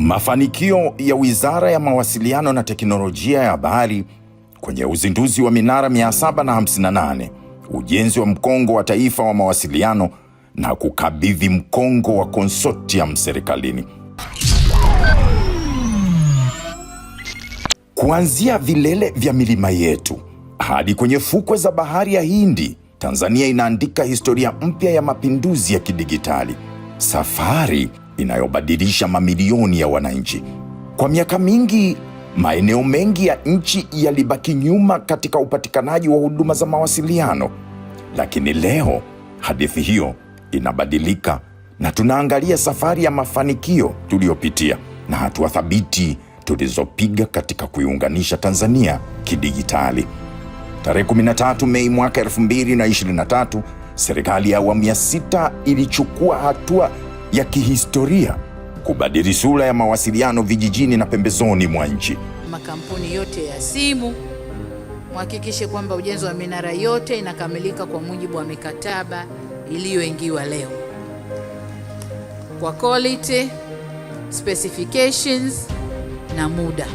Mafanikio ya Wizara ya Mawasiliano na Teknolojia ya Habari kwenye uzinduzi wa minara 758, ujenzi wa mkongo wa taifa wa mawasiliano na kukabidhi mkongo wa consortium serikalini. Kuanzia vilele vya milima yetu hadi kwenye fukwe za bahari ya Hindi, Tanzania inaandika historia mpya ya mapinduzi ya kidigitali, safari inayobadilisha mamilioni ya wananchi. Kwa miaka mingi, maeneo mengi ya nchi yalibaki nyuma katika upatikanaji wa huduma za mawasiliano, lakini leo hadithi hiyo inabadilika na tunaangalia safari ya mafanikio tuliyopitia na hatua thabiti tulizopiga katika kuiunganisha Tanzania kidigitali. Tarehe 13 Mei mwaka 2023, serikali ya awamu ya 6 ilichukua hatua ya kihistoria kubadili sura ya mawasiliano vijijini na pembezoni mwa nchi. Makampuni yote ya simu muhakikishe kwamba ujenzi wa minara yote inakamilika kwa mujibu wa mikataba iliyoingiwa leo, kwa quality, specifications na muda,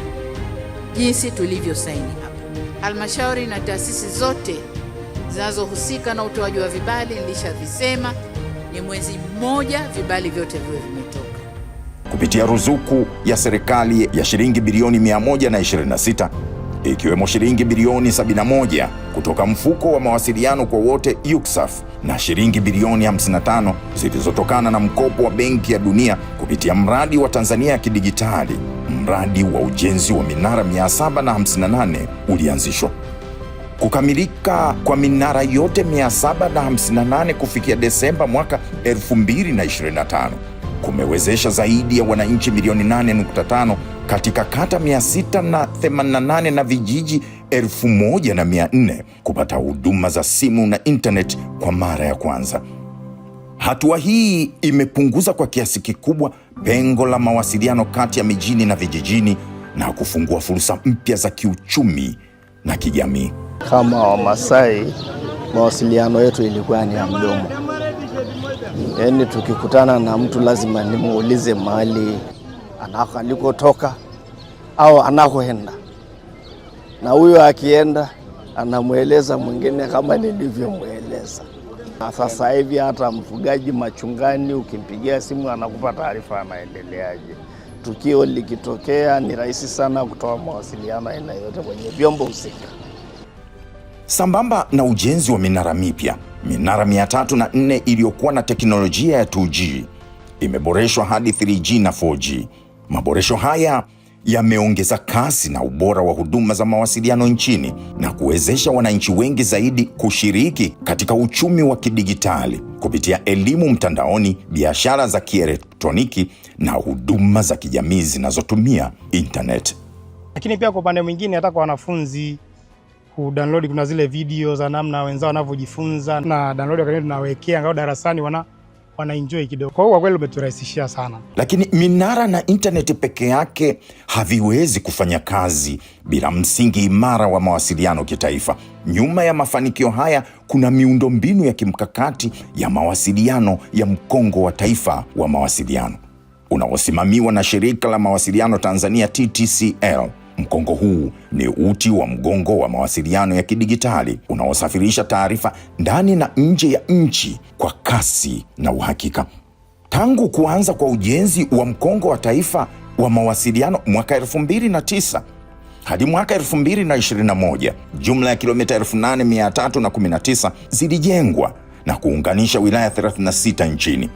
jinsi tulivyo saini hapa. Halmashauri na taasisi zote zinazohusika na utoaji wa vibali nilishavisema, ni mwezi mmoja vibali vyote viwe vimetoka. Kupitia ruzuku ya serikali ya shilingi bilioni 126, ikiwemo shilingi bilioni 71 kutoka mfuko wa mawasiliano kwa wote UCSAF na shilingi bilioni 55 zilizotokana na mkopo wa Benki ya Dunia kupitia mradi wa Tanzania ya kidigitali, mradi wa ujenzi wa minara 758 ulianzishwa. Kukamilika kwa minara yote 758 kufikia Desemba mwaka 2025 kumewezesha zaidi ya wananchi milioni 8.5 katika kata 688 na vijiji 1400 kupata huduma za simu na internet kwa mara ya kwanza. Hatua hii imepunguza kwa kiasi kikubwa pengo la mawasiliano kati ya mijini na vijijini na kufungua fursa mpya za kiuchumi na kijamii. Kama Wamasai, mawasiliano yetu ilikuwa ni ya mdomo. Yaani tukikutana na mtu lazima nimuulize mahali alikotoka au anakoenda, na huyo akienda anamueleza mwingine kama nilivyomweleza. Na sasa hivi hata mfugaji machungani ukimpigia simu anakupa taarifa anaendeleaje. Tukio likitokea ni rahisi sana kutoa mawasiliano aina yote kwenye vyombo husika. Sambamba na ujenzi wa minara mipya, minara 304 iliyokuwa na teknolojia ya 2G imeboreshwa hadi 3G na 4G. Maboresho haya yameongeza kasi na ubora wa huduma za mawasiliano nchini na kuwezesha wananchi wengi zaidi kushiriki katika uchumi wa kidigitali kupitia elimu mtandaoni, biashara za kielektroniki na huduma za kijamii zinazotumia internet. Lakini pia kwa upande mwingine, hata kwa wanafunzi kudownload, kuna zile video za namna wenzao wanavyojifunza na download wakati tunawekea ngao darasani wana enjoy kidogo. Kwa hiyo kwa kweli umeturahisishia sana. Lakini minara na internet peke yake haviwezi kufanya kazi bila msingi imara wa mawasiliano kitaifa. Nyuma ya mafanikio haya kuna miundombinu ya kimkakati ya mawasiliano ya mkongo wa taifa wa mawasiliano unaosimamiwa na Shirika la Mawasiliano Tanzania TTCL. Mkongo huu ni uti wa mgongo wa mawasiliano ya kidigitali unaosafirisha taarifa ndani na nje ya nchi kwa kasi na uhakika. Tangu kuanza kwa ujenzi wa mkongo wa taifa wa mawasiliano mwaka 2009 hadi mwaka 2021, jumla ya kilomita 8319 zilijengwa na kuunganisha wilaya 36 nchini.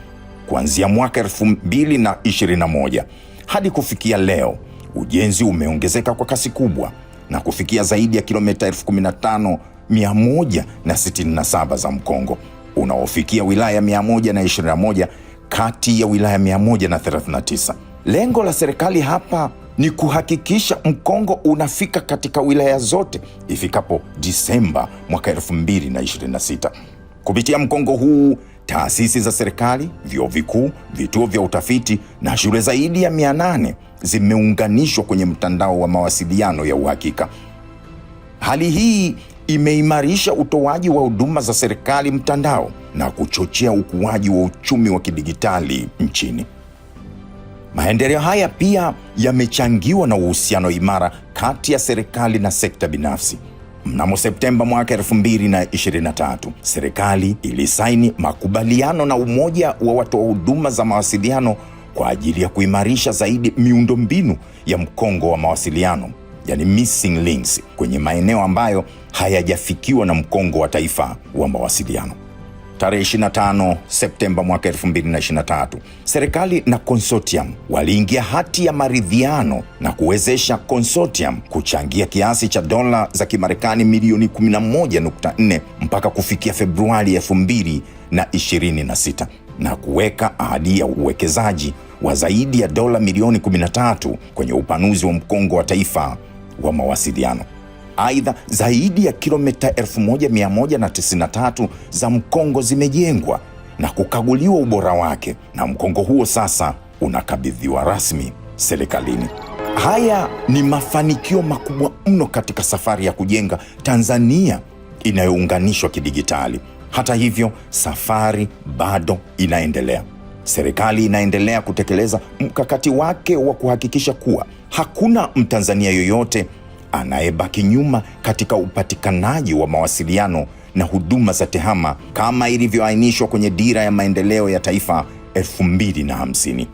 Kuanzia mwaka 2021 hadi kufikia leo, ujenzi umeongezeka kwa kasi kubwa na kufikia zaidi ya kilomita 15,167 za mkongo unaofikia wilaya 121 kati ya wilaya 139. Lengo la serikali hapa ni kuhakikisha mkongo unafika katika wilaya zote ifikapo Disemba mwaka 2026. Kupitia mkongo huu, taasisi za serikali, vyuo vikuu, vituo vya utafiti na shule zaidi ya 800 zimeunganishwa kwenye mtandao wa mawasiliano ya uhakika. Hali hii imeimarisha utoaji wa huduma za serikali mtandao na kuchochea ukuaji wa uchumi wa kidigitali nchini. Maendeleo haya pia yamechangiwa na uhusiano imara kati ya serikali na sekta binafsi. Mnamo Septemba mwaka 2023, serikali ilisaini makubaliano na Umoja wa Watoa Huduma za Mawasiliano kwa ajili ya kuimarisha zaidi miundombinu ya mkongo wa mawasiliano, yani missing links, kwenye maeneo ambayo hayajafikiwa na mkongo wa taifa wa mawasiliano. Tarehe 25 Septemba mwaka 2023, serikali na consortium waliingia hati ya maridhiano na kuwezesha consortium kuchangia kiasi cha dola za Kimarekani milioni 11.4 mpaka kufikia Februari 2026 na kuweka ahadi ya uwekezaji wa zaidi ya dola milioni 13 kwenye upanuzi wa mkongo wa taifa wa mawasiliano. Aidha, zaidi ya kilomita 1193 za mkongo zimejengwa na kukaguliwa ubora wake, na mkongo huo sasa unakabidhiwa rasmi serikalini. Haya ni mafanikio makubwa mno katika safari ya kujenga Tanzania inayounganishwa kidigitali. Hata hivyo, safari bado inaendelea. Serikali inaendelea kutekeleza mkakati wake wa kuhakikisha kuwa hakuna Mtanzania yoyote anayebaki nyuma katika upatikanaji wa mawasiliano na huduma za tehama kama ilivyoainishwa kwenye Dira ya Maendeleo ya Taifa 2050.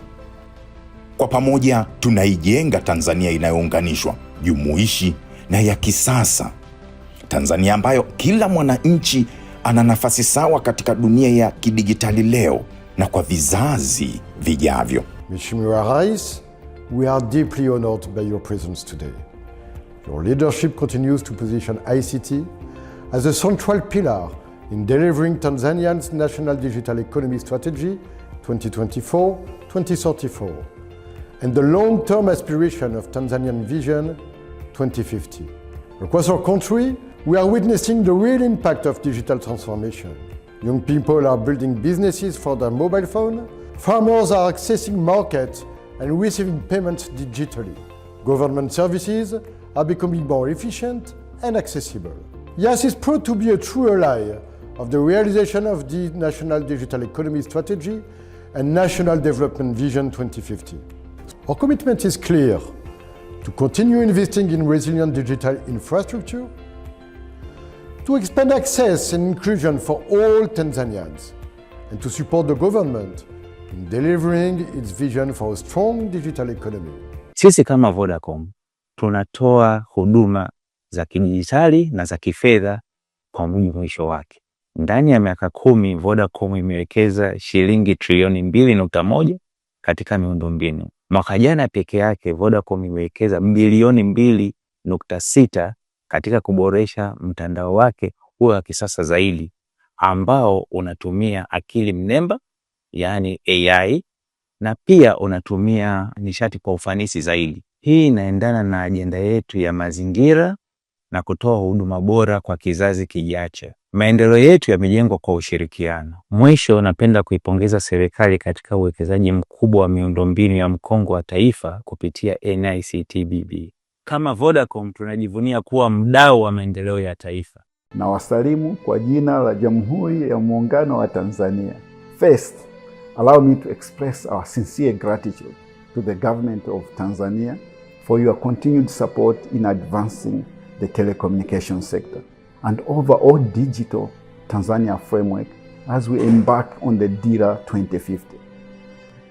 Kwa pamoja tunaijenga Tanzania inayounganishwa, jumuishi na ya kisasa. Tanzania ambayo kila mwananchi ana nafasi sawa katika dunia ya kidigitali leo na kwa vizazi vijavyo. Mheshimiwa Rais, we are deeply honored by your presence today. Your leadership continues to position ICT as a central pillar in delivering Tanzania's National Digital Economy Strategy 2024-2034 and the long-term aspiration of Tanzanian Vision 2050. Across our country, we are witnessing the real impact of digital transformation. Young people are building businesses for their mobile phone, farmers are accessing markets and receiving payments digitally. Government services are becoming more efficient and accessible. YAS is proud to be a true ally of the realization of the National Digital Economy Strategy and National Development Vision 2050. Our commitment is clear: to continue investing in resilient digital infrastructure, to expand access and inclusion for all Tanzanians, and to support the government in delivering its vision for a strong digital economy. Sisi kama Vodacom tunatoa huduma za kidijitali na za kifedha kwa mwisho wake. Ndani ya miaka 10 Vodacom imewekeza shilingi trilioni 2.1 katika miundombinu. Mwaka jana peke yake Vodacom imewekeza bilioni 2.6 katika kuboresha mtandao wake huo wa kisasa zaidi ambao unatumia akili mnemba, yani AI, na pia unatumia nishati kwa ufanisi zaidi. Hii inaendana na ajenda yetu ya mazingira na kutoa huduma bora kwa kizazi kijacho. Maendeleo yetu yamejengwa kwa ushirikiano. Mwisho, napenda kuipongeza serikali katika uwekezaji mkubwa wa miundombinu ya mkongo wa taifa kupitia NICT-BB. Kama Vodacom tunajivunia kuwa mdau wa maendeleo ya taifa. Na wasalimu kwa jina la Jamhuri ya Muungano wa Tanzania. First, allow me to express our sincere gratitude to the government of Tanzania for your continued support in advancing the telecommunication sector and overall digital Tanzania framework as we embark on the DIRA 2050.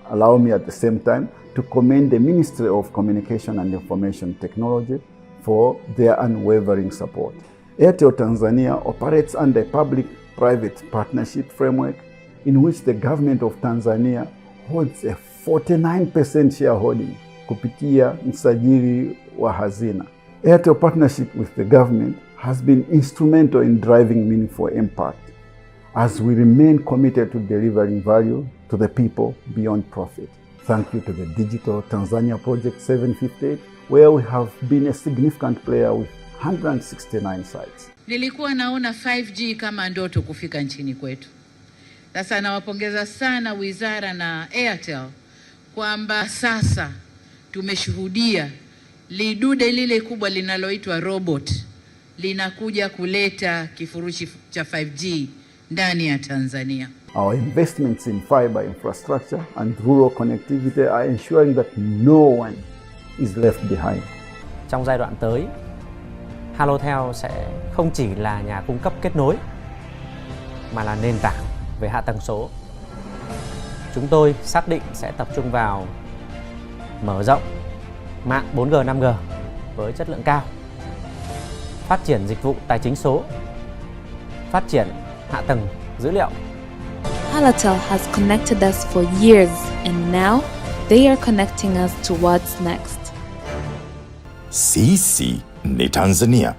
Allow me at the same time to commend the Ministry of Communication and Information Technology for their unwavering support. Airtel Tanzania operates under a public-private partnership framework in which the government of Tanzania holds a 49% shareholding kupitia msajili wa hazina. Airtel partnership with the government has been instrumental in driving meaningful impact as we remain committed to delivering value to the people beyond profit. Thank you to the Digital Tanzania Project 758, where we have been a significant player with 169 sites. Nilikuwa naona 5G kama ndoto kufika nchini kwetu. Sasa nawapongeza sana wizara na Airtel kwamba sasa tumeshuhudia lidude lile kubwa linaloitwa robot linakuja kuleta kifurushi cha 5G ndani ya Tanzania. Our investments in fiber infrastructure and rural connectivity are ensuring that no one is left behind. Trong giai đoạn tới, Halotel sẽ không chỉ là nhà cung cấp kết nối mà là nền tảng về hạ tầng số. Chúng tôi xác định sẽ tập trung vào mở rộng mạng 4G, 5G với chất lượng cao, phát triển dịch vụ tài chính số, phát triển hạ tầng dữ liệu. Halotel has connected us for years and now they are connecting us to what's next. Sisi ni Tanzania.